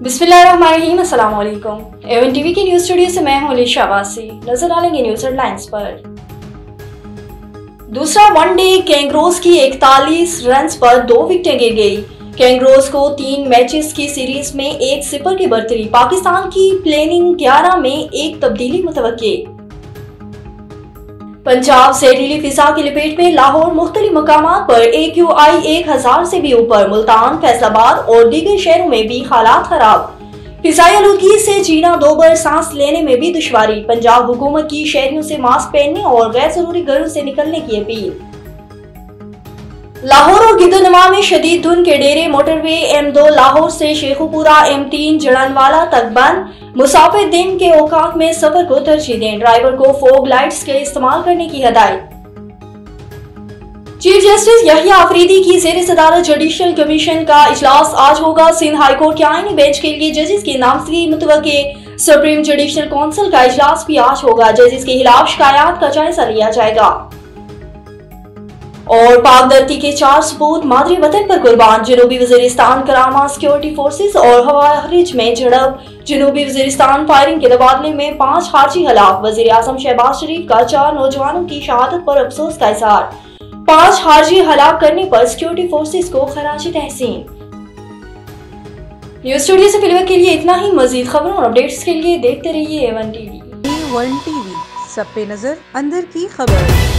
बिस्मिल्लाहिर्रहमानिर्रहीम, अस्सलाम वालेकुम। एवन टीवी की न्यूज स्टूडियो से मैं हूं अलीशा वासी। नजर डालेंगे न्यूज हेडलाइंस पर। दूसरा वनडे कैंगरोज की 41 रन्स पर 2 विकेटें गिर गई। कैंगरोज को 3 मैचेस की सीरीज में 1-0 की बढ़तरी। पाकिस्तान की प्लेइंग 11 में एक तब्दीली मुतवक्के। पंजाब जहरीली फिजा की लपेट में, लाहौर मुख्तलिफ मकामात पर AQI 1000 से भी ऊपर। मुल्तान, फैसलाबाद और दीगर शहरों में भी हालात खराब। फिजाई आलूदगी से जीना दो बार सांस लेने में भी दुश्वारी। पंजाब हुकूमत की शहरियों से मास्क पहनने और गैर जरूरी घरों से निकलने की अपील। लाहौर और गिद्दनवा में शदीद धुंध के डेरे। मोटरवे M2 लाहौर से शेखुपुरा, M3 जड़नवाला तक बंद। मुसाफिर दिन के औकात में सफर को तरजीह दें। ड्राइवर को फोग लाइट्स के इस्तेमाल करने की हिदायत। चीफ जस्टिस यहिया अफरीदी की जेर सदारत जुडिशल कमीशन का इजलास आज होगा। सिंध हाईकोर्ट के आईनी बेंच के लिए जजेस की नामजदगी मुतवक्के। सुप्रीम जुडिशल काउंसिल का इजलास भी आज होगा। जजेस के खिलाफ शिकायत का जायजा लिया जाएगा। और पाक धरती के 4 सपूत मादरी वतन पर कुर्बान। जनूबी वजीरिस्तान करामा सिक्योरिटी फोर्सेस और हवारिज में झड़प। जनूबी वजीरिस्तान फायरिंग के तबादले में 5 खारजी हलाक। वजीर आजम शहबाज शरीफ का 4 नौजवानों की शहादत पर अफसोस का इजहार। 5 खारजी हलाक करने पर सिक्योरिटी फोर्सेस को खराज तहसीन। न्यूज स्टूडियो से फिलहाल के लिए इतना ही। मजीद खबरों और अपडेट्स के लिए देखते रहिए A1 टीवी। A1 टीवी, सब पे नजर, अंदर की खबर।